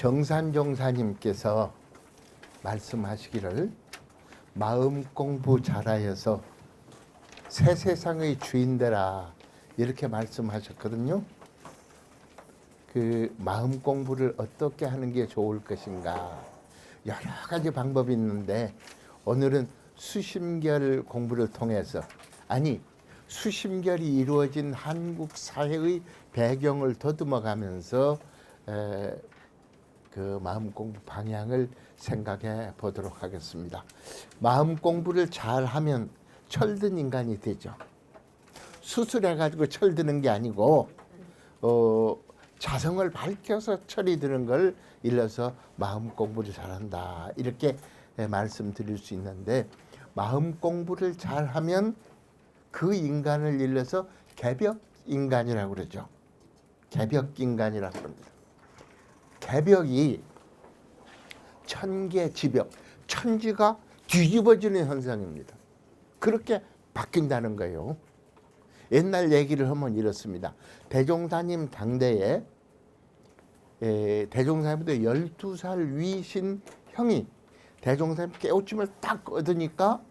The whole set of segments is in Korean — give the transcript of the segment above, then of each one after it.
경산종사님께서 말씀하시기를 마음 공부 잘하여서 새 세상의 주인 되라 이렇게 말씀하셨거든요. 그 마음 공부를 어떻게 하는 게 좋을 것인가 여러 가지 방법이 있는데 오늘은 수심결 공부를 통해서 수심결이 이루어진 한국 사회의 배경을 더듬어 가면서 그 마음 공부 방향을 생각해 보도록 하겠습니다. 마음 공부를 잘하면 철든 인간이 되죠. 수술해 가지고 철드는 게 아니고 자성을 밝혀서 철이 드는 걸 일러서 마음 공부를 잘한다 이렇게 말씀드릴 수 있는데, 마음 공부를 잘하면 그 인간을 일러서 개벽 인간이라고 그러죠. 개벽 인간이라고 합니다. 개벽이 천계지벽, 천지가 뒤집어지는 현상입니다. 그렇게 바뀐다는 거예요. 옛날 얘기를 하면 이렇습니다. 대종사님 당대에 대종사님보다 12살 위신 형이 대종사님 깨우침을 딱 얻으니까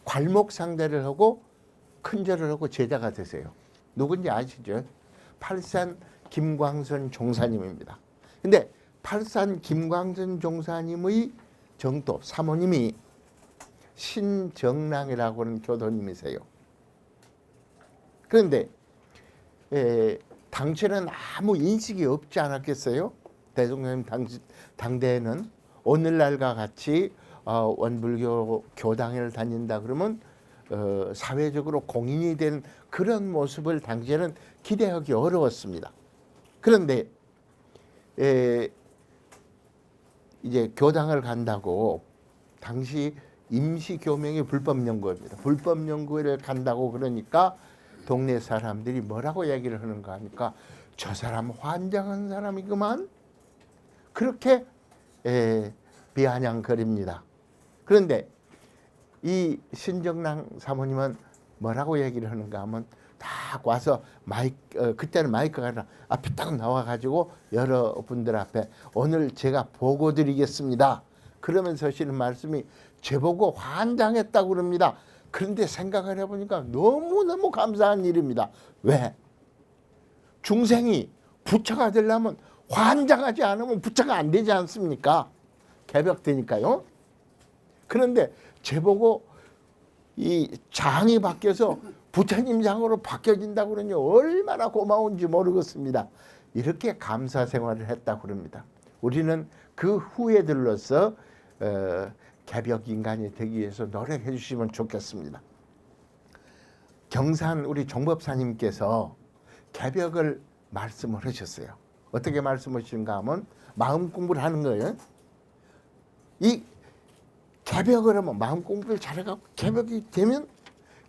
괄목상대를 하고 큰절을 하고 제자가 되세요. 누군지 아시죠? 팔산 김광선 종사님입니다. 근데 팔산 김광선 종사님의 정도 사모님이 신정랑이라고 하는 교도님이세요. 그런데 당시에는 아무 인식이 없지 않았겠어요? 대종사님 당대에는 오늘날과 같이 원불교 교당을 다닌다 그러면 사회적으로 공인이 된 그런 모습을 당시에는 기대하기 어려웠습니다. 그런데 이제 교당을 간다고, 당시 임시교명이 불법연구입니다. 불법연구를 간다고 그러니까 동네 사람들이 뭐라고 얘기를 하는가 하니까 저 사람 환장한 사람이구만, 그렇게 비아냥거립니다. 그런데 이 신정랑 사모님은 뭐라고 얘기를 하는가 하면 딱 와서 그때는 마이크가 아니라 앞에 딱 나와가지고 여러분들 앞에 오늘 제가 보고 드리겠습니다 그러면서 하시는 말씀이 제보고 환장했다고 그럽니다. 그런데 생각을 해보니까 너무너무 감사한 일입니다. 왜? 중생이 부처가 되려면 환장하지 않으면 부처가 안 되지 않습니까? 개벽되니까요. 그런데 제보고 이 장이 바뀌어서 부처님 장으로 바뀌어진다고 그러니 얼마나 고마운지 모르겠습니다. 이렇게 감사 생활을 했다고 그럽니다. 우리는 그 후예들로서 개벽 인간이 되기 위해서 노력해 주시면 좋겠습니다. 경산 우리 종법사님께서 개벽을 말씀을 하셨어요. 어떻게 말씀하시는가 하면 마음 공부를 하는 거예요. 이 개벽을 하면 마음 공부를 잘해갖고 개벽이 되면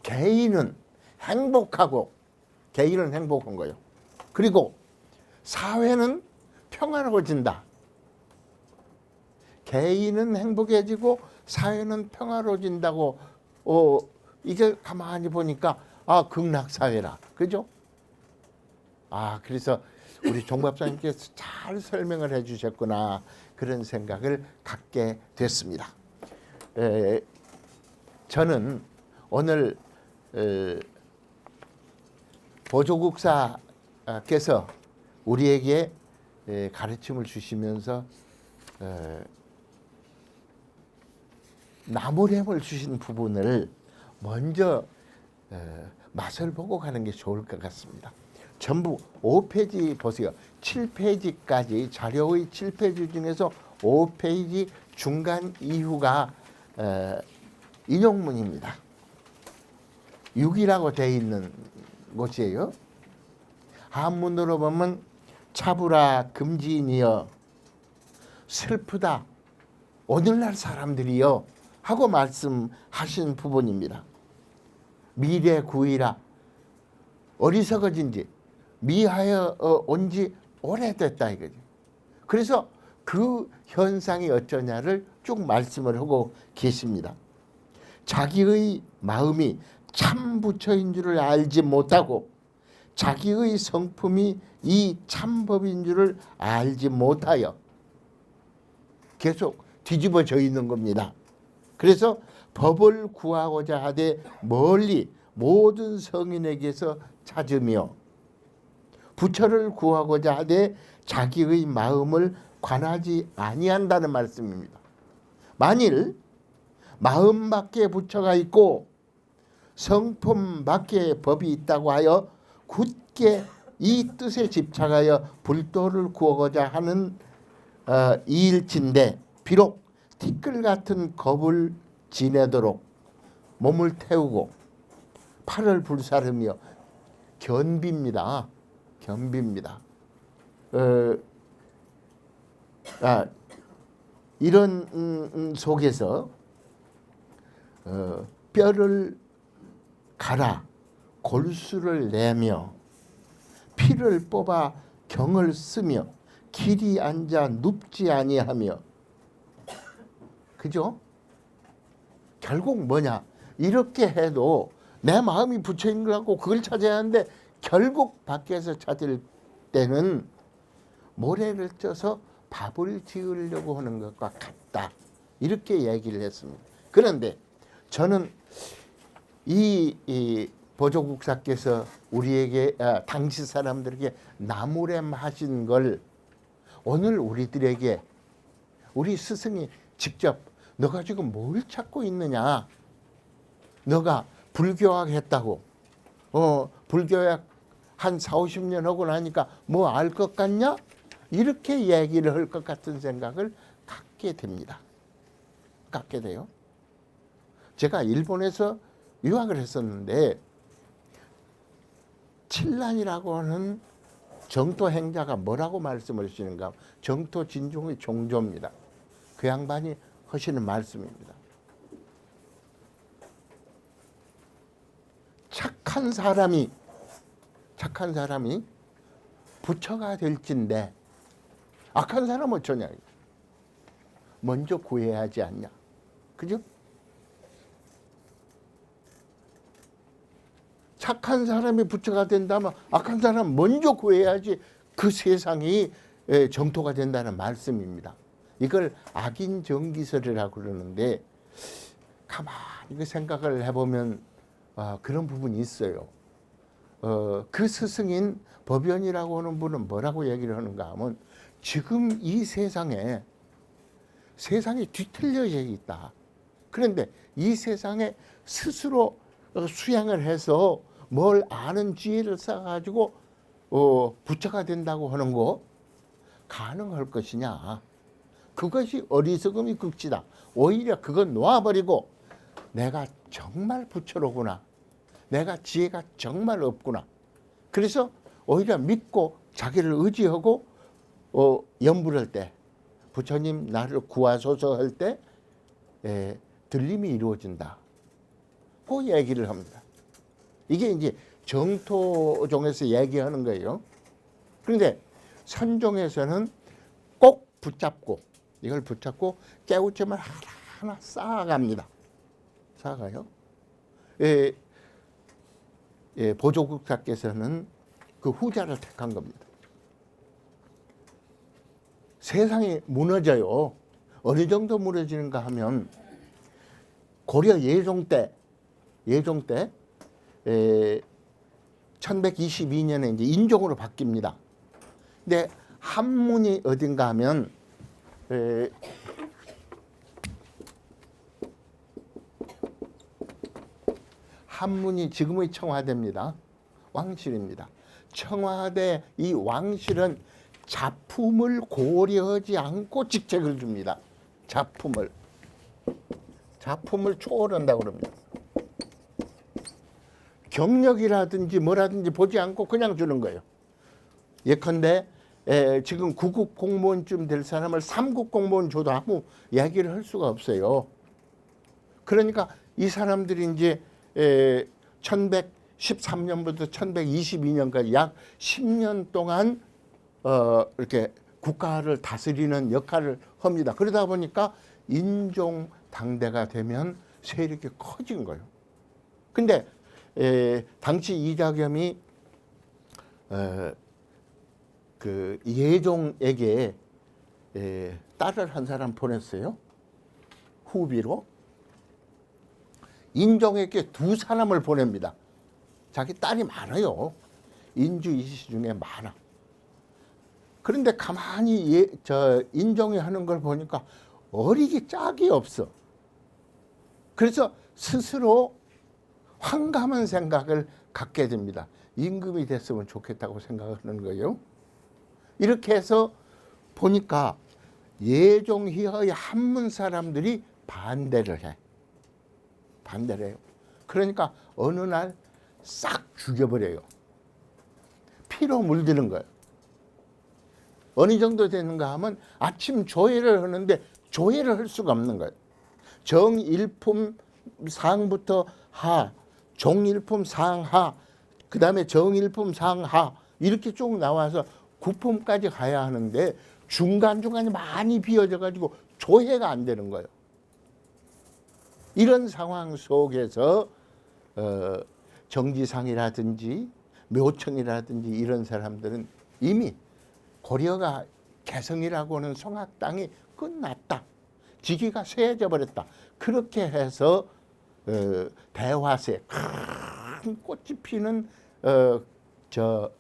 개인은 행복하고, 개인은 행복한 거예요. 그리고 사회는 평화로워진다. 개인은 행복해지고 사회는 평화로워진다고 이게 가만히 보니까 극락사회라. 그죠? 그래서 우리 종법사님께서 잘 설명을 해 주셨구나 그런 생각을 갖게 됐습니다. 저는 오늘 보조국사께서 우리에게 가르침을 주시면서 나무렘을 주신 부분을 먼저 맛을 보고 가는 게 좋을 것 같습니다. 전부 5페이지 보세요. 7페이지까지 자료의 7페이지 중에서 5페이지 중간 이후가 인용문입니다. 6이라고 되어 있는 곳이에요. 한문으로 보면 차부라 금지인이여, 슬프다 오늘날 사람들이여 하고 말씀하신 부분입니다. 미래 구이라, 어리석어진지 미하여 온지 오래됐다 이거죠. 그래서 그 현상이 어쩌냐를 쭉 말씀을 하고 계십니다. 자기의 마음이 참 부처인 줄을 알지 못하고 자기의 성품이 이 참법인 줄을 알지 못하여 계속 뒤집어져 있는 겁니다. 그래서 법을 구하고자 하되 멀리 모든 성인에게서 찾으며 부처를 구하고자 하되 자기의 마음을 관하지 아니한다는 말씀입니다. 만일 마음 밖에 부처가 있고 성품 밖에 법이 있다고 하여 굳게 이 뜻에 집착하여 불도를 구하고자 하는 이일진데 비록 티끌 같은 겁을 지내도록 몸을 태우고 팔을 불사르며 견비입니다. 견비입니다. 이런 속에서 뼈를 갈아 골수를 내며 피를 뽑아 경을 쓰며 길이 앉아 눕지 아니하며, 그죠? 결국 뭐냐? 이렇게 해도 내 마음이 부처인 것 같고 그걸 찾아야 하는데 결국 밖에서 찾을 때는 모래를 쪄서 밥을 지으려고 하는 것과 같다. 이렇게 얘기를 했습니다. 그런데 저는 이 보조국사께서 우리에게 당시 사람들에게 나무램 하신 걸 오늘 우리들에게 우리 스승이 직접 너가 지금 뭘 찾고 있느냐? 너가 불교학 했다고 불교학 한 4, 50년 하고 나니까 뭐 알 것 같냐? 이렇게 얘기를 할 것 같은 생각을 갖게 됩니다. 갖게 돼요. 제가 일본에서 유학을 했었는데 칠란이라고 하는 정토 행자가 뭐라고 말씀을 하시는가? 정토 진종의 종조입니다. 그 양반이 하시는 말씀입니다. 착한 사람이 부처가 될진데 악한 사람은 어쩌냐? 먼저 구해야 하지 않냐? 그죠? 착한 사람이 부처가 된다면 악한 사람 먼저 구해야지 그 세상이 정토가 된다는 말씀입니다. 이걸 악인정기설이라고 그러는데 가만히 생각을 해보면 그런 부분이 있어요. 그 스승인 법연이라고 하는 분은 뭐라고 얘기를 하는가 하면 지금 이 세상이 뒤틀려져 있다. 그런데 이 세상에 스스로 수양을 해서 뭘 아는 지혜를 쌓아가지고 부처가 된다고 하는 거 가능할 것이냐? 그것이 어리석음이 극치다. 오히려 그건 놓아버리고 내가 정말 부처로구나. 내가 지혜가 정말 없구나. 그래서 오히려 믿고 자기를 의지하고 염불할 때 부처님 나를 구하소서 할 때 들림이 이루어진다. 그 얘기를 합니다. 이게 이제 정토종에서 얘기하는 거예요. 그런데 선종에서는 꼭 붙잡고 이걸 붙잡고 깨우침을 하나하나 쌓아갑니다. 쌓아가요. 보조국사께서는 그 후자를 택한 겁니다. 세상이 무너져요. 어느 정도 무너지는가 하면 고려 예종 때 1122년에 이제 인종으로 바뀝니다. 근데 한문이 어딘가 하면 한문이 지금의 청와대입니다. 왕실입니다. 청와대 이 왕실은 작품을 고려하지 않고 직책을 줍니다. 작품을 초월한다고 그럽니다. 경력이라든지 뭐라든지 보지 않고 그냥 주는 거예요. 예컨대 지금 9급 공무원쯤 될 사람을 3급 공무원 줘도 아무 이야기를 할 수가 없어요. 그러니까 이 사람들이 이제 1113년부터 1122년까지 약 10년 동안 이렇게 국가를 다스리는 역할을 합니다. 그러다 보니까 인종 당대가 되면 세력이 커진 거예요. 근데 당시 이자겸이 그 예종에게 딸을 한 사람 보냈어요. 후비로. 인종에게 두 사람을 보냅니다. 자기 딸이 많아요. 인주이시 중에 많아. 그런데 가만히 인종이 하는 걸 보니까 어리기 짝이 없어. 그래서 스스로 황감한 생각을 갖게 됩니다. 임금이 됐으면 좋겠다고 생각하는 거예요. 이렇게 해서 보니까 예종희의 한문 사람들이 반대를 해. 반대를 해요. 그러니까 어느 날 싹 죽여버려요. 피로 물드는 거예요. 어느 정도 되는가 하면 아침 조회를 하는데 조회를 할 수가 없는 거예요. 정일품 상부터 하, 종일품 상하, 그 다음에 정일품 상하 이렇게 쭉 나와서 구품까지 가야 하는데 중간중간에 많이 비어져 가지고 조회가 안 되는 거예요. 이런 상황 속에서 정지상이라든지 묘청이라든지 이런 사람들은 이미 고려가 개성이라고 하는 성악당이 끝났다. 직위가 쇠해져 버렸다. 그렇게 해서 대화세 큰 꽃이 피는 저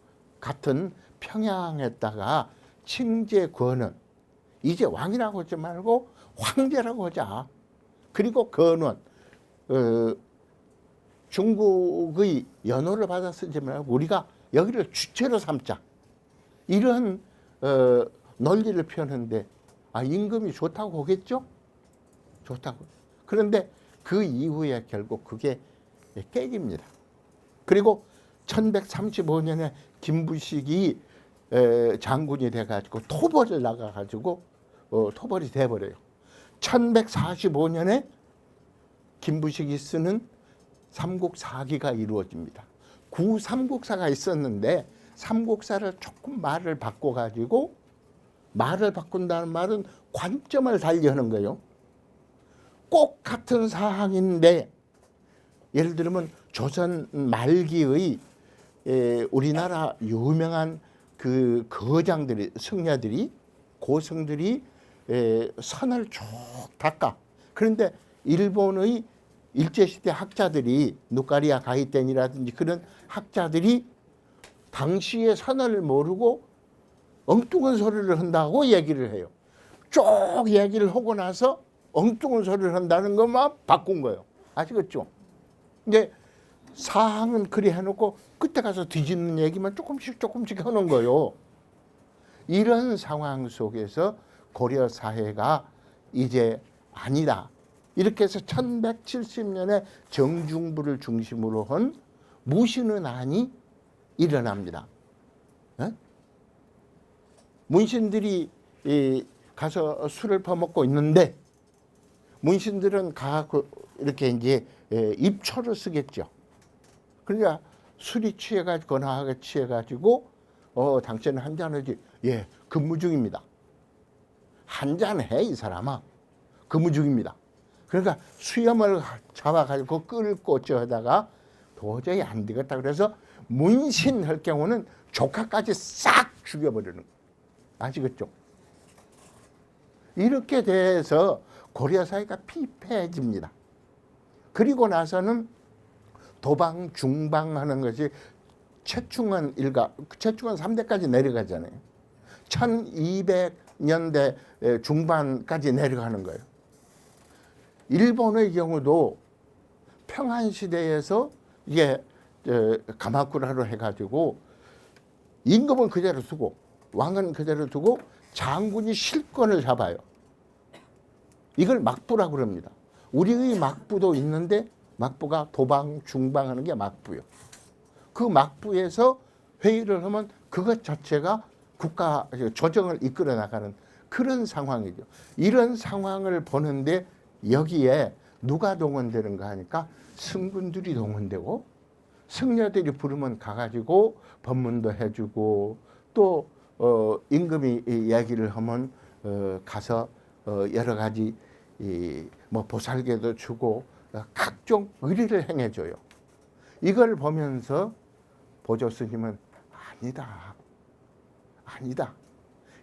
같은 평양에다가 칭제권은 이제 왕이라고 하지 말고 황제라고 하자. 그리고 건원 중국의 연호를 받아 쓰지 말고 우리가 여기를 주체로 삼자. 이런 논리를 펴는데 임금이 좋다고 보겠죠? 좋다고. 그런데 그 이후에 결국 그게 깨집니다. 그리고 1135년에 김부식이 장군이 돼가지고 토벌을 나가가지고 토벌이 돼버려요. 1145년에 김부식이 쓰는 삼국사기가 이루어집니다. 구삼국사가 있었는데 삼국사를 조금 말을 바꿔가지고 말을 바꾼다는 말은 관점을 달리하는 거예요. 꼭 같은 사항인데 예를 들면 조선 말기의 우리나라 유명한 그 거장들이 승려들이 고승들이 선을 쭉 닦아. 그런데 일본의 일제시대 학자들이 누카리아 가이텐이라든지 그런 학자들이 당시의 선을 모르고 엉뚱한 소리를 한다고 얘기를 해요. 쭉 얘기를 하고 나서 엉뚱한 소리를 한다는 것만 바꾼 거예요. 아시겠죠? 이제 사항은 그리 해놓고 그때 가서 뒤집는 얘기만 조금씩 하는 거예요. 이런 상황 속에서 고려 사회가 이제 아니다. 이렇게 해서 1170년에 정중부를 중심으로 한 무신은안이 일어납니다. 문신들이 가서 술을 퍼먹고 있는데 문신들은 이렇게 이제 입초를 쓰겠죠. 그러니까 술이 취해가지고 건하게 취해가지고 당신은 한 잔하지. 예, 근무 중입니다. 한 잔해 이 사람아. 근무 중입니다. 그러니까 수염을 잡아가지고 끌고 쪄다가 도저히 안 되겠다. 그래서 문신할 경우는 조카까지 싹 죽여버리는 거예요. 아시겠죠? 이렇게 돼서 고려 사회가 피폐해집니다. 그리고 나서는 도방, 중방하는 것이 최충원 일가, 최충원 3대까지 내려가잖아요. 1200년대 중반까지 내려가는 거예요. 일본의 경우도 평안시대에서 이게 가마쿠라로 해가지고 임금은 그대로 두고 왕은 그대로 두고 장군이 실권을 잡아요. 이걸 막부라고 그럽니다. 우리의 막부도 있는데 막부가 도방, 중방하는 게 막부요. 그 막부에서 회의를 하면 그것 자체가 국가 조정을 이끌어 나가는 그런 상황이죠. 이런 상황을 보는데 여기에 누가 동원되는가 하니까 승군들이 동원되고 승려들이 부르면 가가지고 법문도 해주고 또 임금이 이야기를 하면 가서 여러 가지 뭐 보살개도 주고 각종 의리를 행해줘요. 이걸 보면서 보조 스님은 아니다.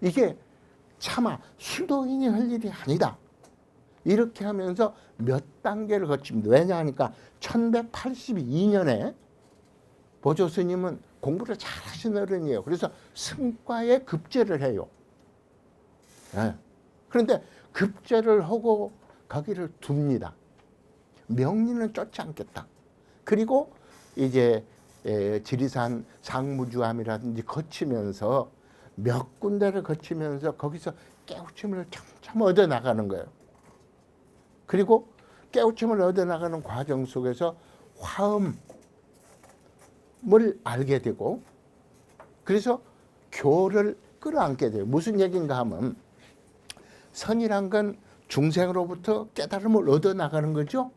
이게 차마 수도인이 할 일이 아니다. 이렇게 하면서 몇 단계를 거칩니다. 왜냐하니까 1182년에 보조 스님은 공부를 잘하신 어른이에요. 그래서 승과에 급제를 해요. 네. 그런데 급제를 하고 거기를 둡니다. 명리는 쫓지 않겠다. 그리고 이제 지리산 상무주암이라든지 거치면서 몇 군데를 거치면서 거기서 깨우침을 점점 얻어 나가는 거예요. 그리고 깨우침을 얻어 나가는 과정 속에서 화음을 알게 되고, 그래서 교를 끌어안게 돼요. 무슨 얘기인가 하면 선이란 건 중생으로부터 깨달음을 얻어 나가는 거죠.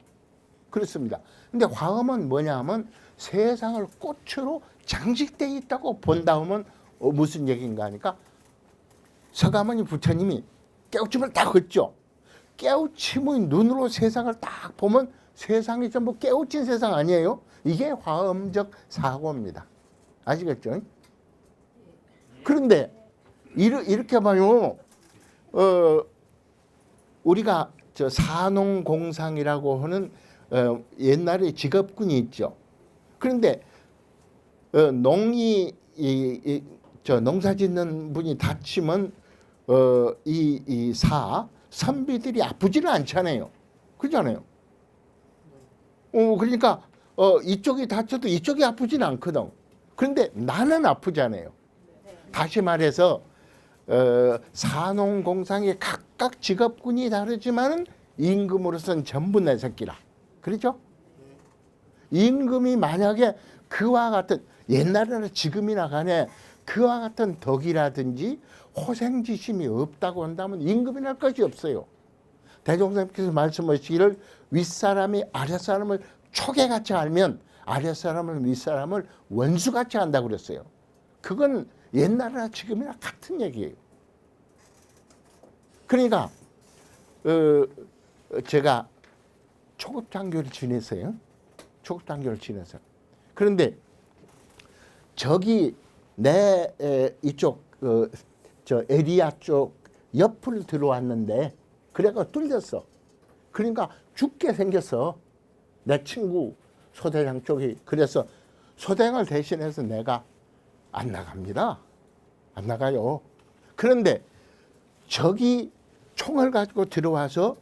그렇습니다. 근데 화음은 뭐냐 하면 세상을 꽃으로 장식되어 있다고 본다면 무슨 얘기인가 하니까 서가모니 부처님이 깨우침을 딱 했죠. 깨우침의 눈으로 세상을 딱 보면 세상이 전부 깨우친 세상 아니에요? 이게 화음적 사고입니다. 아시겠죠? 그런데 이렇게 봐요. 우리가 저 산농공상이라고 하는 옛날에 직업군이 있죠. 그런데 농사 짓는 분이 다치면 이 선비들이 아프지는 않잖아요. 그렇잖아요. 그러니까 이쪽이 다쳐도 이쪽이 아프지는 않거든. 그런데 나는 아프잖아요. 다시 말해서 산농공상의 각각 직업군이 다르지만 임금으로서는 전부 내 새끼라. 그렇죠? 임금이 만약에 그와 같은, 옛날에는 지금이나 간에 그와 같은 덕이라든지 호생지심이 없다고 한다면 임금이 날 것이 없어요. 대종사님께서 말씀하시기를 윗사람이 아랫사람을 초계같이 알면 아랫사람은 윗사람을 원수같이 한다고 그랬어요. 그건 옛날이나 지금이나 같은 얘기예요. 그러니까 제가 초급장교를 지냈어요. 초급장교를 지냈어요. 그런데 저기 내 이쪽 저 에리아 쪽 옆을 들어왔는데 그래가 뚫렸어. 그러니까 죽게 생겼어. 내 친구 소대장 쪽이. 그래서 소대장을 대신해서 내가 안 나갑니다. 안 나가요. 그런데 저기 총을 가지고 들어와서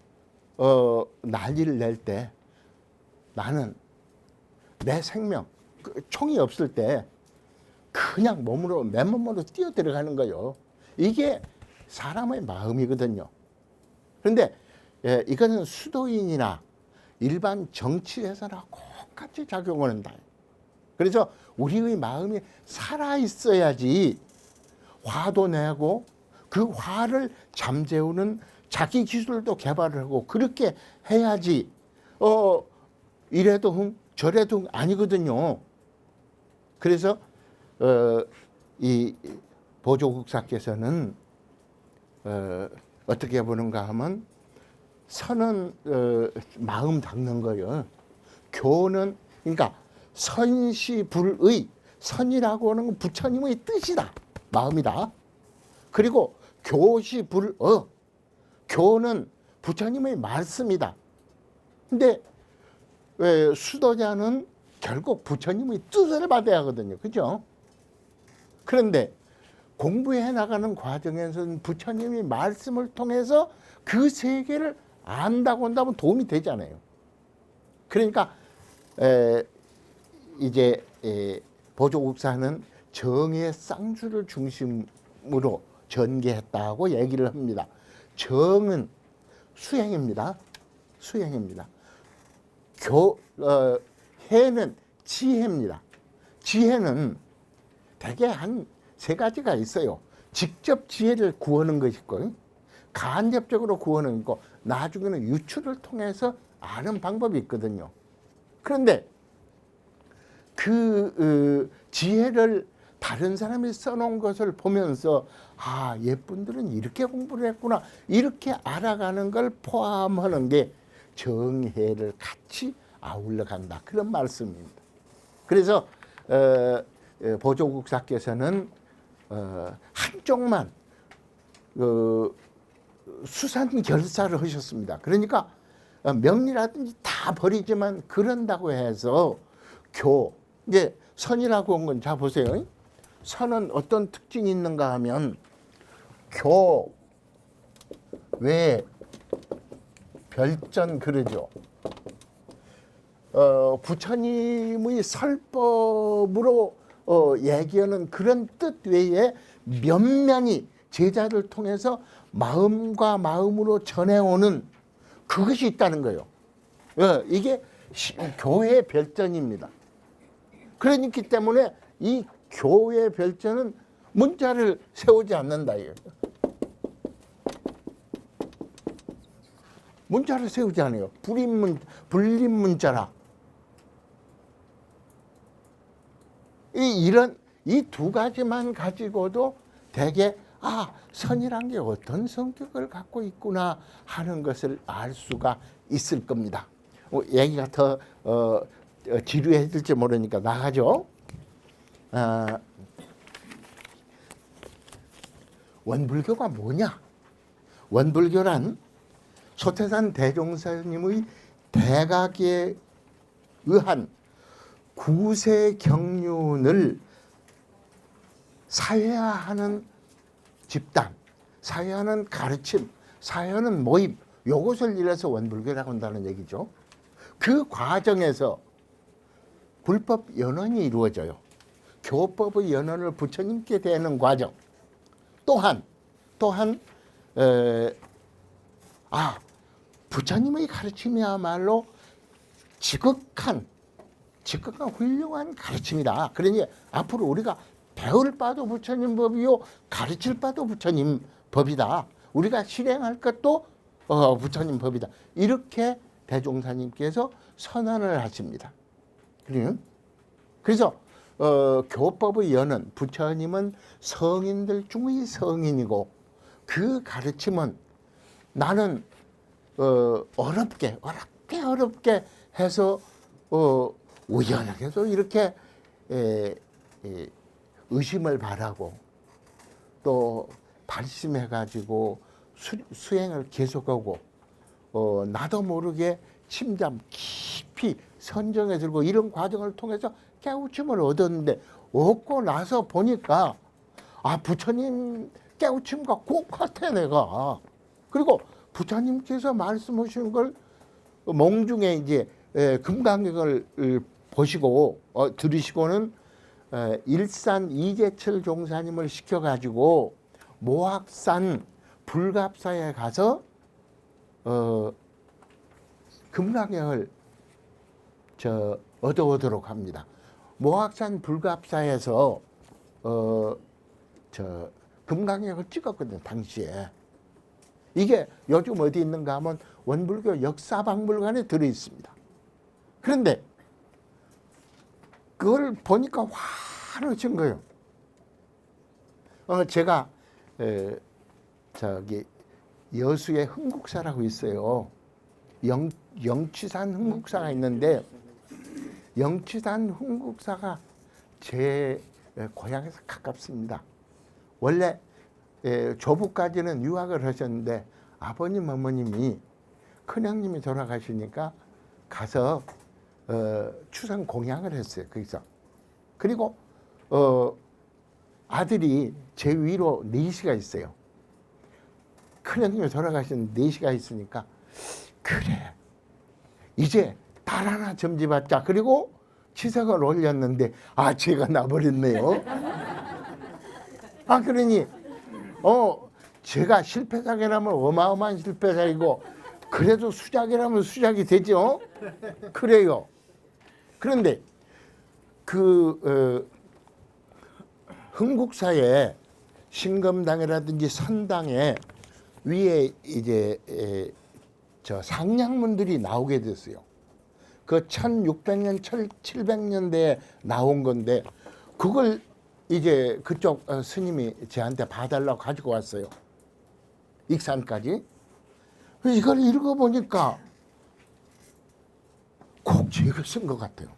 난리를 낼 때 나는 내 생명, 총이 없을 때 그냥 맨몸으로 뛰어 들어가는 거예요. 이게 사람의 마음이거든요. 그런데 이거는 수도인이나 일반 정치에서나 똑같이 작용을 한다. 그래서 우리의 마음이 살아 있어야지 화도 내고 그 화를 잠재우는 자기 기술도 개발을 하고 그렇게 해야지 이래도 흥 저래도 흥 아니거든요. 그래서 이 보조국사께서는 어떻게 보는가 하면 선은 마음 닦는 거예요. 교는 그러니까 선시불의, 선이라고 하는 건 부처님의 뜻이다. 마음이다. 그리고 교시불어, 교는 부처님의 말씀이다. 근데 수도자는 결국 부처님의 뜻을 받아야 하거든요. 그죠? 그런데 공부해 나가는 과정에서는 부처님의 말씀을 통해서 그 세계를 안다고 한다면 도움이 되잖아요. 그러니까 이제 보조국사는 정의 쌍주를 중심으로 전개했다고 얘기를 합니다. 정은 수행입니다. 수행입니다. 해는 지혜입니다. 지혜는 대개 한 세 가지가 있어요. 직접 지혜를 구하는 것이 있고, 간접적으로 구하는 거, 나중에는 유추를 통해서 아는 방법이 있거든요. 그런데 그 지혜를 다른 사람이 써놓은 것을 보면서 아, 얘분들은 이렇게 공부를 했구나, 이렇게 알아가는 걸 포함하는 게 정혜를 같이 아울러 간다, 그런 말씀입니다. 그래서 보조국사께서는 한쪽만 수산 결사를 하셨습니다. 그러니까 명리라든지 다 버리지만 그런다고 해서 이제 선이라고 한 건 자 보세요. 선은 어떤 특징이 있는가 하면 왜 별전 그러죠. 부처님의 설법으로 얘기하는 그런 뜻 외에 면면이 제자를 통해서 마음과 마음으로 전해오는 그것이 있다는 거예요. 이게 교회 별전입니다. 그러기 때문에 이 교회 별전은 문자를 세우지 않는다. 문자를 세우지 않아요. 불림 문자라. 이 두 가지만 가지고도 되게 선이란 게 어떤 성격을 갖고 있구나 하는 것을 알 수가 있을 겁니다. 얘기가 더 지루해질지 모르니까 나가죠. 원불교가 뭐냐? 원불교란 소태산 대종사님의 대각에 의한 구세 경륜을 사회화하는 집단, 사회화하는 가르침, 사회화하는 모임, 요것을 이래서 원불교라고 한다는 얘기죠. 그 과정에서 불법 연원이 이루어져요. 교법의 연원을 부처님께 대는 과정. 또한 부처님의 가르침이야말로 지극한 훌륭한 가르침이다. 그러니 앞으로 우리가 배울 바도 부처님 법이요, 가르칠 바도 부처님 법이다. 우리가 실행할 것도 부처님 법이다. 이렇게 대종사님께서 선언을 하십니다. 그래서 교법의 연원, 부처님은 성인들 중의 성인이고 그 가르침은 나는 어렵게 해서 우연하게도 이렇게 의심을 바라고 또 발심해가지고 수행을 계속하고 나도 모르게 침잠 깊이 선정해 들고 이런 과정을 통해서 깨우침을 얻었는데 얻고 나서 보니까 부처님 깨우침과 똑같아 내가. 그리고 부처님께서 말씀하시는 걸 몽중에 이제 금강경을 보시고 들으시고는 일산 이재철 종사님을 시켜가지고 모악산 불갑사에 가서 금강경을 얻어오도록 합니다. 모악산 불갑사에서 금강경을 찍었거든요, 당시에. 이게 요즘 어디 있는가 하면 원불교 역사박물관에 들어있습니다. 그런데 그걸 보니까 화나신 거예요. 제가 여수에 흥국사라고 있어요. 영취산 흥국사가 있는데 영취산 흥국사가 제 고향에서 가깝습니다. 원래 조부까지는 유학을 하셨는데 아버님 어머님이 큰형님이 돌아가시니까 가서 추상 공양을 했어요. 거기서. 그리고 아들이 제 위로 넷이가 있어요. 큰형님이 돌아가신 넷이가 있으니까 그래 이제 딸 하나 점집받자. 그리고 치석을 올렸는데 제가 나버렸네요. 그러니 제가 실패작이라면 어마어마한 실패작이고 그래도 수작이라면 수작이 되죠. 그래요. 그런데 흥국사에 신검당이라든지 선당에 위에 이제 상량문들이 나오게 됐어요. 그 1600년, 1700년대에 나온 건데 그걸 이제 그쪽 스님이 저한테 봐달라고 가지고 왔어요. 익산까지. 이걸 읽어보니까 꼭 제가 쓴 것 같아요.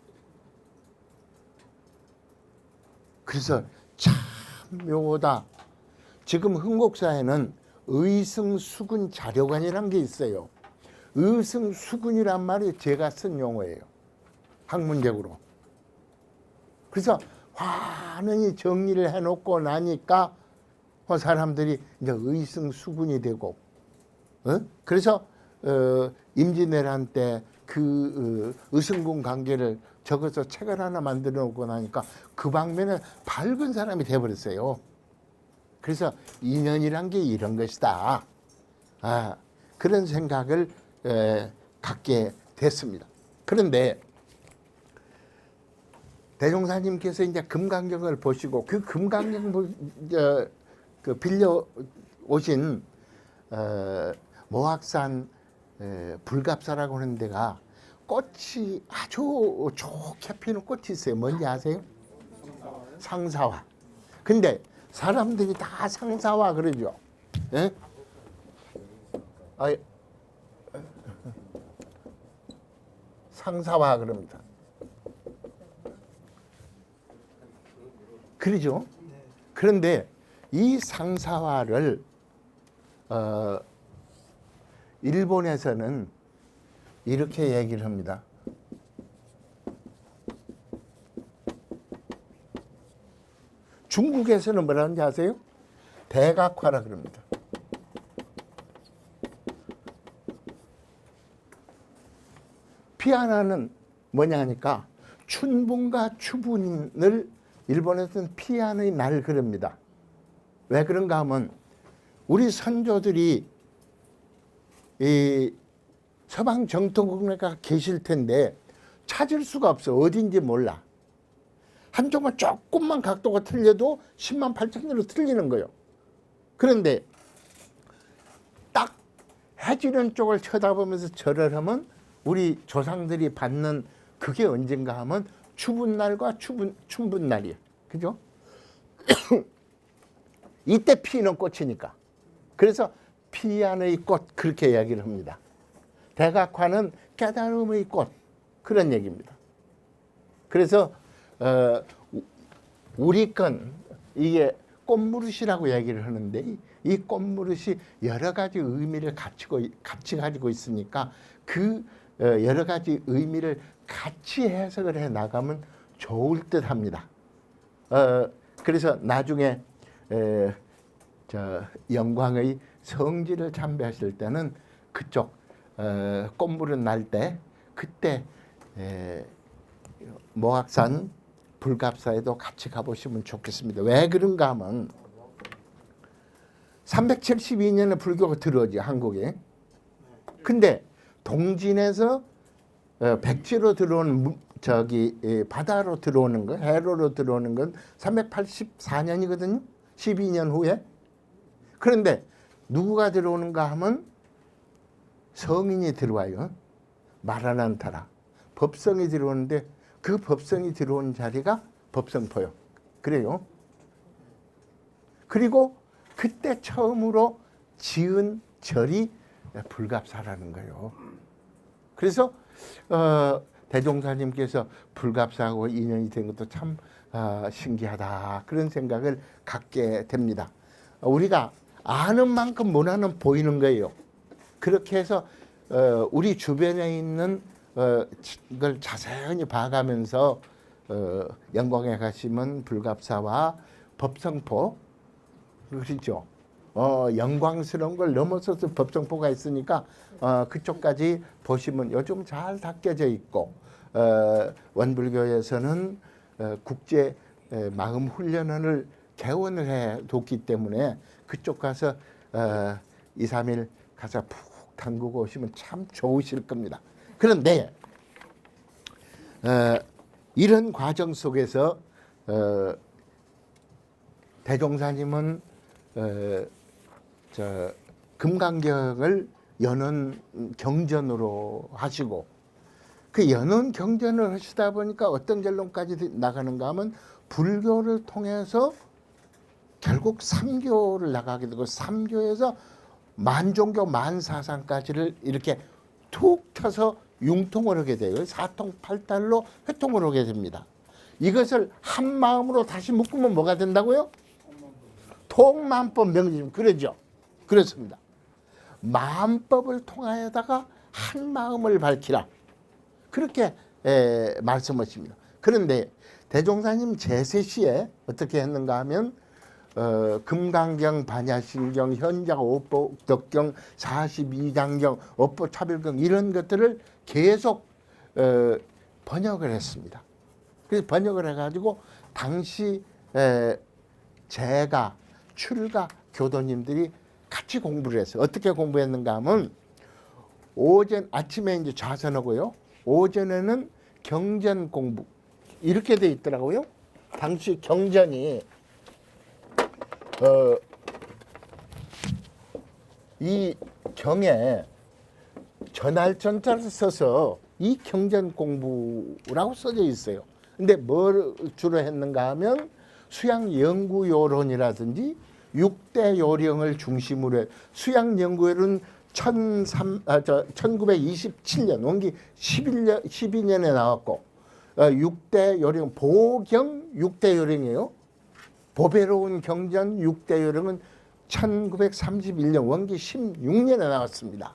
그래서 참 묘하다. 지금 흥국사에는 의승수군 자료관이라는 게 있어요. 의승수군이란 말이 제가 쓴 용어예요. 학문적으로. 그래서 환히 정리를 해놓고 나니까 사람들이 이제 의승수군이 되고, 그래서 임진왜란 때 그 의승군 관계를 적어서 책을 하나 만들어 놓고 나니까 그 방면에 밝은 사람이 돼버렸어요. 그래서 인연이란 게 이런 것이다. 그런 생각을 갖게 됐습니다. 그런데 대종사님께서 이제 금강경을 보시고 그 금강경 빌려 오신 모악산 불갑사라고 하는 데가 꽃이 아주 좋게 피는 꽃이 있어요. 뭔지 아세요? 상사화. 근데 사람들이 다 상사화 그러죠. 예? 상사화 그럽니다. 그러죠. 그런데 이 상사화를 일본에서는 이렇게 얘기를 합니다. 중국에서는 뭐라는지 아세요? 대각화라 그럽니다. 피아나는 뭐냐 하니까 춘분과 추분을 일본에서는 피아노의 날 그럽니다. 왜 그런가 하면 우리 선조들이 이 서방 정통국내가 계실 텐데 찾을 수가 없어. 어딘지 몰라. 한쪽만 조금만 각도가 틀려도 10만 8천리로 틀리는 거예요. 그런데 딱 해지는 쪽을 쳐다보면서 절을 하면 우리 조상들이 받는 그게 언젠가 하면 추분날과 춘분날이에요. 그죠? 이때 피는 꽃이니까. 그래서 피안의 꽃 그렇게 이야기를 합니다. 대각화는 깨달음의 꽃 그런 얘기입니다. 그래서 우리 건 이게 꽃무릇이라고 얘기를 하는데 이 꽃무릇이 여러 가지 의미를 같이 가지고 있으니까 그 여러 가지 의미를 같이 해석을 해 나가면 좋을 듯 합니다. 그래서 나중에 영광의 성지를 참배하실 때는 그쪽 꽃무릇 날 때 그때 모악산 불갑사에도 같이 가보시면 좋겠습니다. 왜 그런가 하면 372년에 불교가 들어오지 한국에. 근데 동진에서 백지로 들어오는 바다로 들어오는 거, 해로로 들어오는 건 384년이거든요. 12년 후에. 그런데 누구가 들어오는가 하면 성인이 들어와요. 마라난타라. 법성이 들어오는데 그 법성이 들어온 자리가 법성포요. 그래요. 그리고 그때 처음으로 지은 절이 불갑사라는 거예요. 그래서 대종사님께서 불갑사하고 인연이 된 것도 참 신기하다. 그런 생각을 갖게 됩니다. 우리가 아는 만큼 못하는 보이는 거예요. 그렇게 해서 우리 주변에 있는 걸 자세히 봐가면서 영광에 가시면 불갑사와 법성포 그렇죠. 영광스러운 걸 넘어서서 법성포가 있으니까 그쪽까지 보시면 요즘 잘 닦여져 있고 원불교에서는 국제 마음 훈련원을 개원을 해 뒀기 때문에 그쪽 가서 2, 3일 가서 푹 담그고 오시면 참 좋으실 겁니다. 그런데 이런 과정 속에서 대종사님은 금강경을 연원 경전으로 하시고 그 연원 경전을 하시다 보니까 어떤 결론까지 나가는가 하면 불교를 통해서 결국 삼교를 나가게 되고 삼교에서 만종교 만사상까지를 이렇게 툭 쳐서 융통을 하게 돼요. 사통팔달로 회통을 하게 됩니다. 이것을 한 마음으로 다시 묶으면 뭐가 된다고요? 통만법 명심 그러죠. 그렇습니다. 마음법을 통하여다가 한 마음을 밝히라. 그렇게 말씀하십니다. 그런데 대종사님 제세시에 어떻게 했는가 하면 금강경, 반야신경, 현자, 오보, 덕경, 42장경, 업보, 차별경 이런 것들을 계속 번역을 했습니다. 그래서 번역을 해가지고 당시 제가 출가 교도님들이 같이 공부를 했어요. 어떻게 공부했는가 하면 아침에 이제 자선하고요. 오전에는 경전 공부 이렇게 돼 있더라고요. 당시 경전이 이 경에 전할전자를 써서 이 경전 공부라고 써져 있어요. 근데 뭘 주로 했는가 하면 수양연구요론이라든지 6대 요령을 중심으로 해. 수양연구요론 1927년 원기 12년에 나왔고 6대 요령 보경 6대 요령이에요. 보배로운 경전 6대 요령은 1931년 원기 16년에 나왔습니다.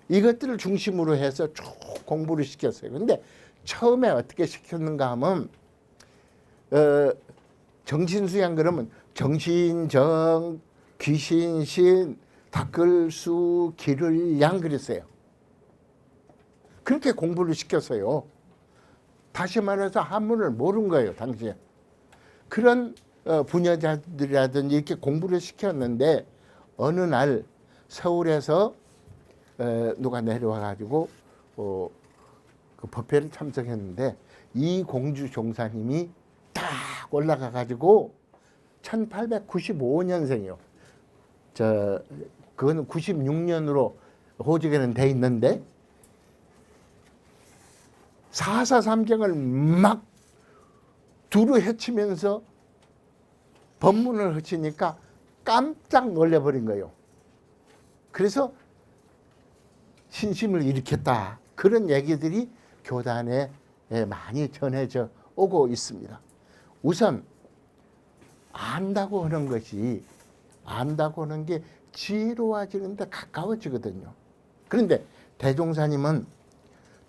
이것들을 중심으로 해서 쭉 공부를 시켰어요. 근데 처음에 어떻게 시켰는가 하면 정신수양 그러면 정신정, 귀신신, 닭글수, 기를양 그랬어요. 그렇게 공부를 시켰어요. 다시 말해서 한문을 모른 거예요. 당시에. 그런 부녀자들이라든지 이렇게 공부를 시켰는데 어느 날 서울에서 누가 내려와 가지고 그 법회를 참석했는데 이 공주 종사님이 딱 올라가 가지고 1895년생이요. 그거는 96년으로 호적에는 돼 있는데 사사삼경을 막 두루 헤치면서 법문을 헤치니까 깜짝 놀래버린 거예요. 그래서 신심을 일으켰다. 그런 얘기들이 교단에 많이 전해져 오고 있습니다. 우선 안다고 하는 것이 안다고 하는 게 지혜로워지는 데 가까워지거든요. 그런데 대종사님은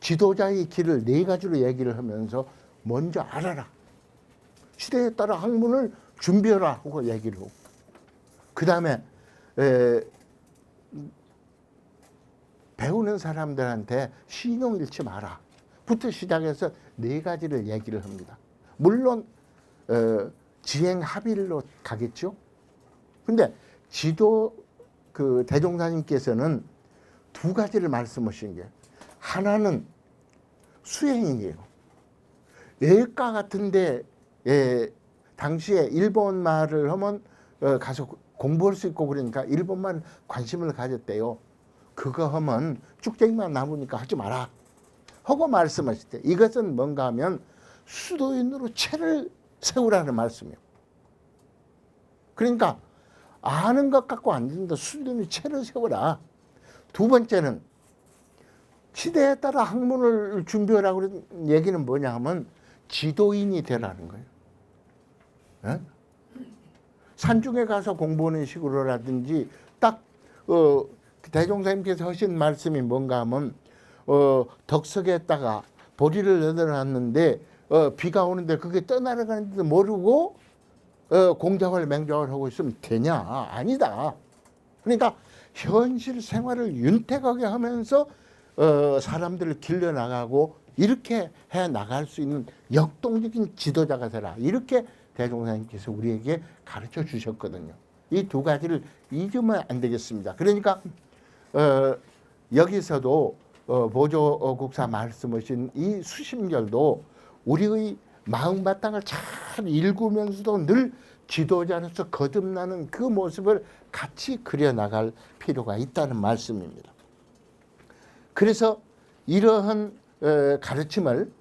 지도자의 길을 네 가지로 얘기를 하면서 먼저 알아라. 시대에 따라 학문을 준비해라 하고 얘기를 하고 그 다음에 배우는 사람들한테 신용 잃지 마라 부터 시작해서 네 가지를 얘기를 합니다. 물론 지행 합일로 가겠죠. 근데 그 대종사님께서는 두 가지를 말씀하신 게 하나는 수행이에요. 외과 같은데 당시에 일본 말을 하면 가서 공부할 수 있고 그러니까 일본만 관심을 가졌대요. 그거 하면 쭉쟁이만 남으니까 하지 마라 하고 말씀하실 때 이것은 뭔가 하면 수도인으로 체를 세우라는 말씀이에요. 그러니까 아는 것 갖고 안 된다. 수도인으로 체를 세우라. 두 번째는 시대에 따라 학문을 준비하라고 그런 얘기는 뭐냐 하면 지도인이 되라는 거예요. 네? 산중에 가서 공부하는 식으로라든지 딱 대종사님께서 하신 말씀이 뭔가 하면 덕석에다가 보리를 넣어놨는데 비가 오는데 그게 떠나가는지도 모르고 공작을 맹작을 하고 있으면 되냐? 아니다. 그러니까 현실 생활을 윤택하게 하면서 사람들을 길러나가고 이렇게 해나갈 수 있는 역동적인 지도자가 되라. 이렇게 대종사님께서 우리에게 가르쳐 주셨거든요. 이 두 가지를 잊으면 안 되겠습니다. 그러니까 여기서도 보조국사 말씀하신 이 수심결도 우리의 마음바탕을 잘 읽으면서도 늘 지도자로서 거듭나는 그 모습을 같이 그려나갈 필요가 있다는 말씀입니다. 그래서 이러한 가르침을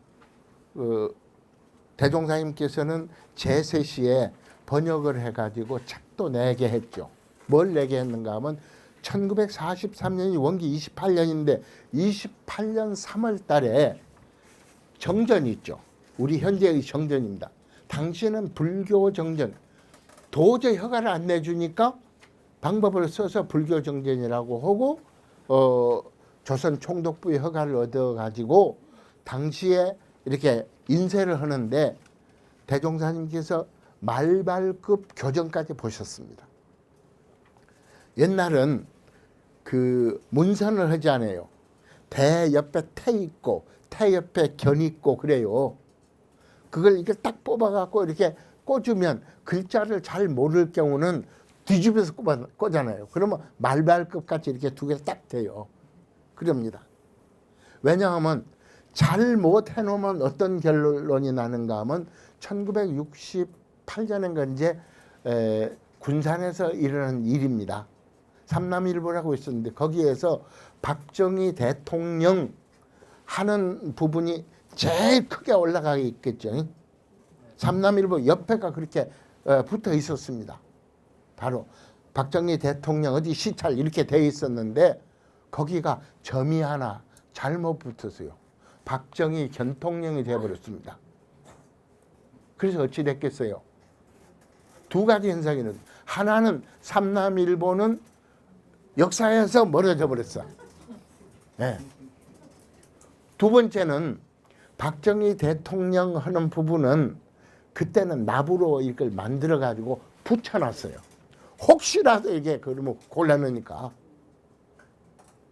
대종사님께서는 제세시에 번역을 해가지고 책도 내게 했죠. 뭘 내게 했는가 하면 1943년이 원기 28년인데 28년 3월 달에 정전이 있죠. 우리 현재의 정전입니다. 당시에는 불교 정전 도저히 허가를 안 내주니까 방법을 써서 불교 정전이라고 하고 조선 총독부의 허가를 얻어가지고 당시에 이렇게 인쇄를 하는데 대종사님께서 말발급 교정까지 보셨습니다. 옛날은 그 문선을 하지 않아요. 대 옆에 태 있고 태 옆에 견 있고 그래요. 그걸 이렇게 딱 뽑아갖고 이렇게 꽂으면 글자를 잘 모를 경우는 뒤집어서 꽂잖아요. 그러면 말발급 같이 이렇게 두 개 딱 돼요. 그럽니다. 왜냐하면 잘못 해놓으면 어떤 결론이 나는가 하면 1968년인가 이제 군산에서 일어난 일입니다. 삼남일보라고 있었는데 거기에서 박정희 대통령 하는 부분이 제일 크게 올라가 있겠죠. 삼남일보 옆에가 그렇게 붙어 있었습니다. 바로 박정희 대통령 어디 시찰 이렇게 돼 있었는데 거기가 점이 하나 잘못 붙었어요. 박정희 견통령이 되어버렸습니다. 그래서 어찌 됐겠어요? 두 가지 현상이 있는데 하나는 삼남일보는 역사에서 멀어져 버렸어. 네. 두 번째는 박정희 대통령 하는 부분은 그때는 납으로 이걸 만들어 가지고 붙여놨어요. 혹시라도 이게 그러면 곤란하니까.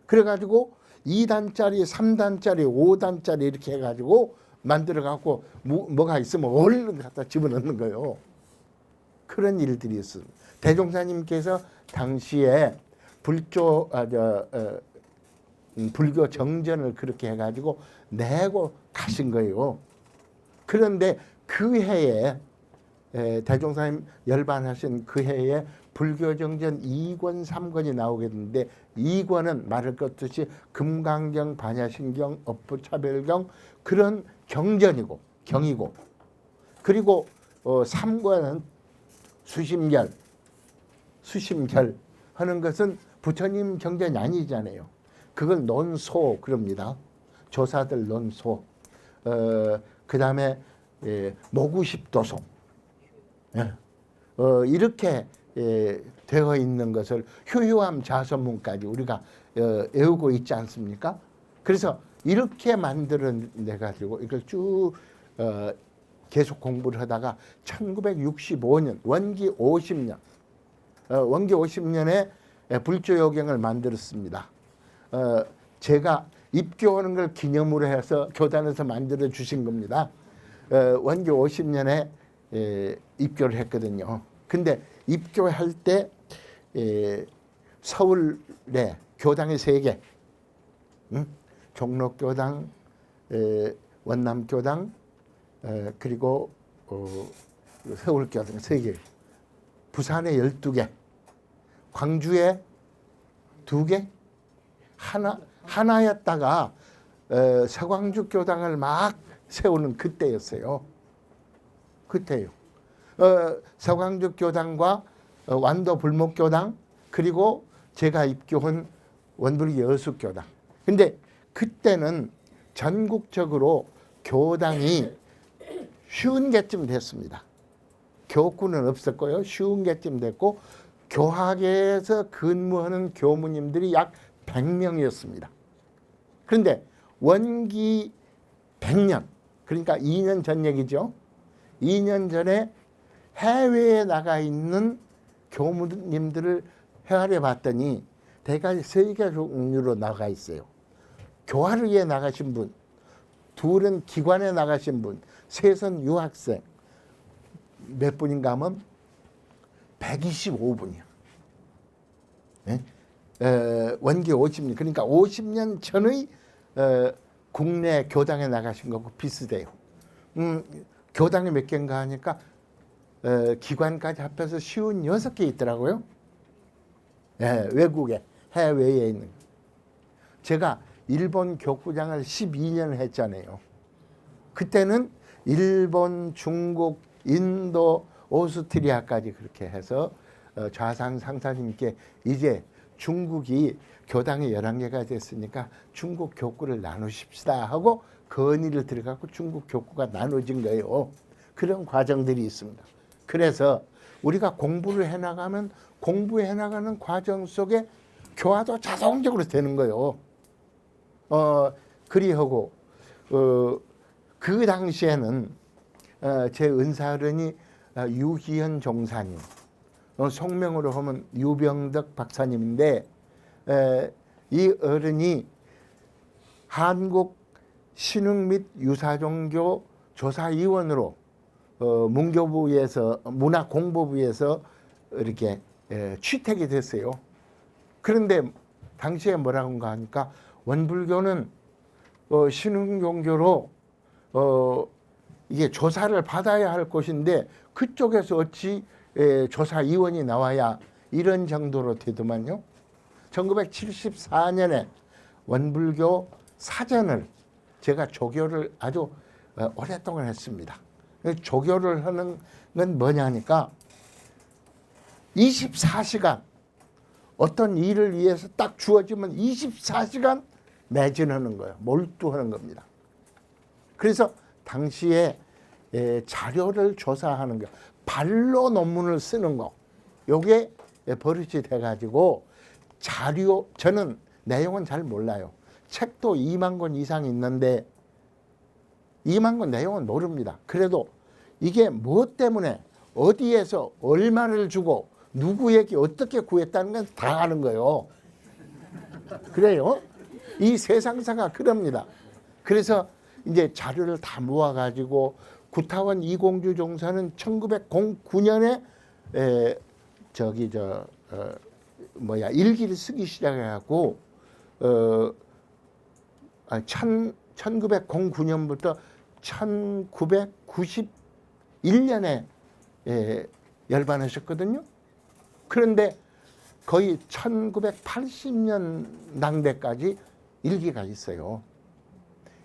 그래가지고 2단짜리, 3단짜리, 5단짜리 이렇게 해가지고 만들어 갖고 뭐가 있으면 얼른 갖다 집어넣는 거예요. 그런 일들이 있습니다. 대종사님께서 당시에 불교 정전을 그렇게 해가지고 내고 가신 거예요. 그런데 그 해에 대종사님 열반하신 그 해에 불교정전 2권 3권이 나오게 됐는데 2권은 말할 것 없이 금강경, 반야신경, 업부차별경 그런 경전이고 경이고 그리고 3권은 수심결 하는 것은 부처님 경전이 아니잖아요. 그걸 논소 그럽니다. 조사들 논소. 그 다음에 모구십도송. 이렇게 되어 있는 것을 효효함 자선문까지 우리가 외우고 있지 않습니까? 그래서 이렇게 만들어내 가지고 이걸 쭉 계속 공부를 하다가 1965년 원기 50년 원기 50년에 불조요경을 만들었습니다. 제가 입교하는 걸 기념으로 해서 교단에서 만들어 주신 겁니다. 원기 50년에 입교를 했거든요. 근데 입교할 때 서울에 교당이 3개, 종로교당, 원남교당, 그리고 서울교당 3개, 부산에 12개, 광주에 2개, 하나였다가 서광주 교당을 막 세우는 그때였어요. 그때요. 서광주 교당과 완도 불목교당 그리고 제가 입교한 원불기 여수교당. 근데 그때는 전국적으로 교당이 50개쯤 됐습니다. 교구는 없었고요. 50개쯤 됐고 교학에서 근무하는 교무님들이 약 100명이었습니다. 그런데 원기 100년 그러니까 2년 전 얘기죠. 2년 전에 해외에 나가 있는 교무님들을 헤아려 봤더니 대개 3개 종류로 나가 있어요. 교화를 위해 나가신 분, 둘은 기관에 나가신 분, 셋은 유학생. 몇 분인가 하면 125분이요. 네? 원기 50년 그러니까 50년 전의 국내 교당에 나가신 거고 비슷해요. 교당이 몇 개인가 하니까 기관까지 합해서 56개 있더라고요. 외국에 해외에 있는. 제가 일본 교구장을 12년 했잖아요. 그때는 일본, 중국, 인도, 오스트리아까지 그렇게 해서 좌상 상사님께 이제 중국이 교당이 11개가 됐으니까 중국 교구를 나누십시다 하고 건의를 들어가고 중국 교구가 나눠진 거예요. 그런 과정들이 있습니다. 그래서 우리가 공부를 해나가면 공부해 나가는 과정 속에 교화도 자동적으로 되는 거예요. 그리하고 그 당시에는 제 은사어른이 유기현 종사님, 성명으로 하면 유병덕 박사님인데 이 어른이 한국 신흥 및 유사종교 조사위원으로 문교부에서 문화공보부에서 이렇게 취택이 됐어요. 그런데 당시에 뭐라고 하니까 원불교는 신흥종교로 이게 조사를 받아야 할 곳인데 그쪽에서 어찌 조사위원이 나와야 이런 정도로 되더만요. 1974년에 원불교 사전을 제가 조교를 아주 오랫동안 했습니다. 조교를 하는 건 뭐냐니까 24시간 어떤 일을 위해서 딱 주어지면 24시간 매진하는 거예요. 몰두하는 겁니다. 그래서 당시에 자료를 조사하는 거, 발로 논문을 쓰는 거, 요게 버릇이 돼가지고 자료, 저는 내용은 잘 몰라요. 책도 2만 권 이상 있는데 2만 권 내용은 모릅니다. 그래도 이게 무엇 때문에 어디에서 얼마를 주고 누구에게 어떻게 구했다는 건 다 아는 거예요. 그래요. 이 세상사가 그럽니다. 그래서 이제 자료를 다 모아가지고 구타원 이공주 종사는 1909년에 일기를 쓰기 시작해갖고 1909년부터 1991년에 열반하셨거든요. 그런데 거의 1980년 당대까지 일기가 있어요.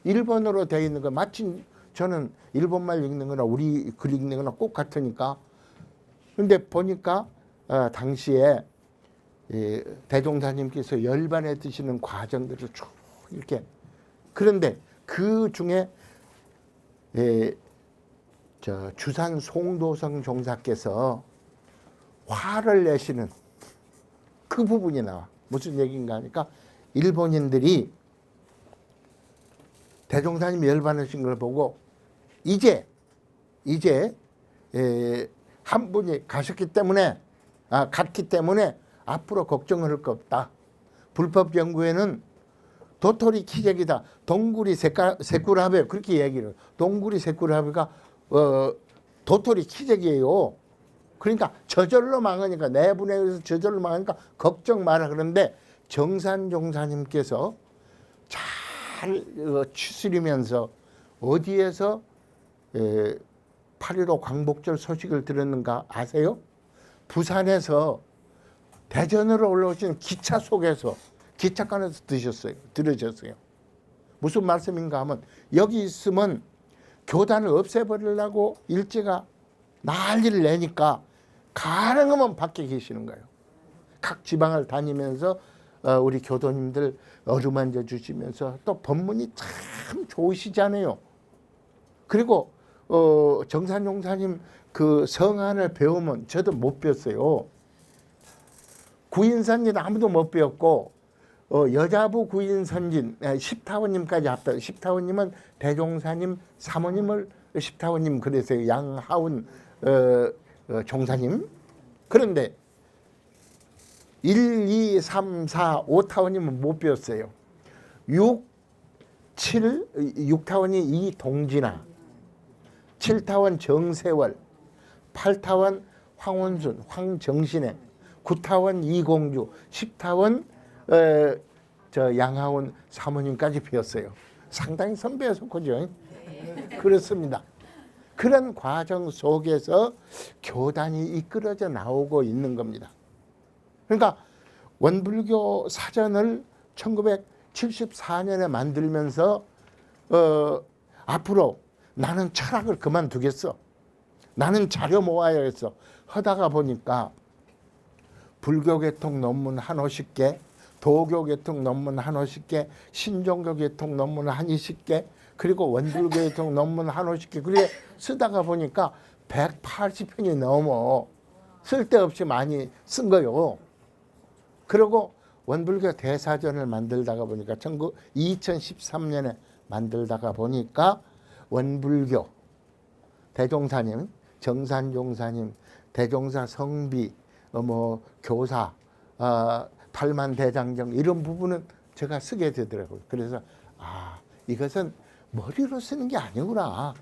일본어로 되어 있는 거 마침 저는 일본말 읽는 거나 우리 글 읽는 거나 꼭 같으니까. 그런데 보니까 당시에 대종사님께서 열반에 드시는 과정들을 쭉 이렇게. 그런데 그 중에 주산 송도성 종사께서 화를 내시는 그 부분이 나와. 무슨 얘기인가 하니까 일본인들이 대종사님 열반하신 걸 보고 이제 한 분이 갔기 때문에 앞으로 걱정할 거 없다. 불법 연구에는 도토리 키재기다. 동구리 세꾸라베 그렇게 얘기를. 동구리 세꾸라베가 도토리 키재기예요. 그러니까 저절로 망하니까 내분에 의해서 저절로 망하니까 걱정 마라. 그런데 정산 종사님께서 잘 추스리면서 어디에서 8.15 광복절 소식을 들었는가 아세요? 부산에서 대전으로 올라오시는 기차 속에서 기차관에서 들으셨어요. 무슨 말씀인가 하면 여기 있으면 교단을 없애버리려고 일제가 난리를 내니까 가능하면 밖에 계시는 거예요. 각 지방을 다니면서 우리 교도님들 어루만져 주시면서 또 법문이 참 좋으시잖아요. 그리고 정산용사님 그 성안을 배우면 저도 못 배웠어요. 구인선진 아무도 못 배웠고 여자부 구인선진 십타원님까지 합다. 십타원님은 대종사님 사모님을 십타원님 그랬어요. 양하운 종사님. 그런데 1, 2, 3, 4, 5타원님은 못 배웠어요. 6타원이 이동진아, 7타원 정세월, 8타원 황원순, 황정신애, 9타원 이공주, 10타원 양하운 사모님까지 배웠어요. 상당히 선배였었죠. 그렇습니다. 그런 과정 속에서 교단이 이끌어져 나오고 있는 겁니다. 그러니까 원불교 사전을 1974년에 만들면서 앞으로 나는 철학을 그만두겠어. 나는 자료 모아야겠어. 하다가 보니까 불교계통 논문 한 50개, 도교계통 논문 한 50개, 신종교계통 논문 한 20개, 그리고 원불교계통 논문 한 50개. 그래 쓰다가 보니까 180편이 넘어. 쓸데없이 많이 쓴 거요. 그리고 원불교 대사전을 만들다가 보니까 2013년에 만들다가 보니까 원불교 대종사님, 정산종사님, 대종사 성비, 뭐 교사, 팔만대장경 이런 부분은 제가 쓰게 되더라고요. 그래서 이것은 머리로 쓰는 게 아니구나.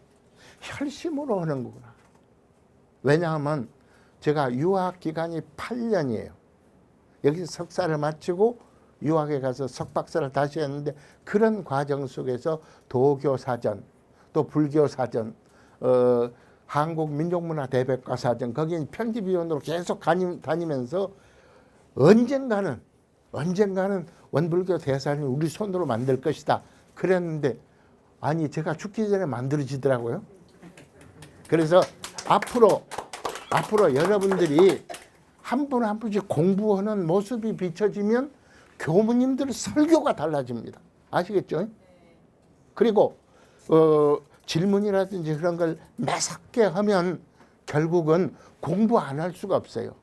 혈심으로 하는 거구나. 왜냐하면 제가 유학 기간이 8년이에요. 여기서 석사를 마치고 유학에 가서 석박사를 다시 했는데 그런 과정 속에서 도교사전, 또 불교사전, 한국민족문화대백과사전 거기 편집위원으로 계속 다니면서 언젠가는 원불교 대사를 우리 손으로 만들 것이다 그랬는데 아니 제가 죽기 전에 만들어지더라고요. 그래서 앞으로 여러분들이 한 분 한 분씩 공부하는 모습이 비춰지면 교무님들 설교가 달라집니다. 아시겠죠? 그리고 질문이라든지 그런 걸 매섭게 하면 결국은 공부 안 할 수가 없어요.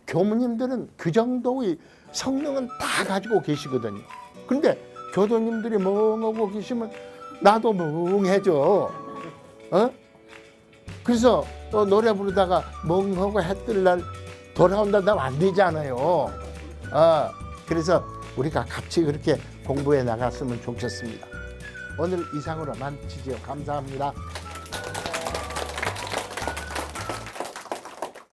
교무님들은 그 정도의 성능은 다 가지고 계시거든요. 근데 교도님들이 멍하고 계시면 나도 멍해져. 그래서 노래 부르다가 멍하고 해 뜰 날 돌아온다 하면 안 되잖아요. 그래서 우리가 같이 그렇게 공부해 나갔으면 좋겠습니다. 오늘 이상으로 마치지요. 감사합니다.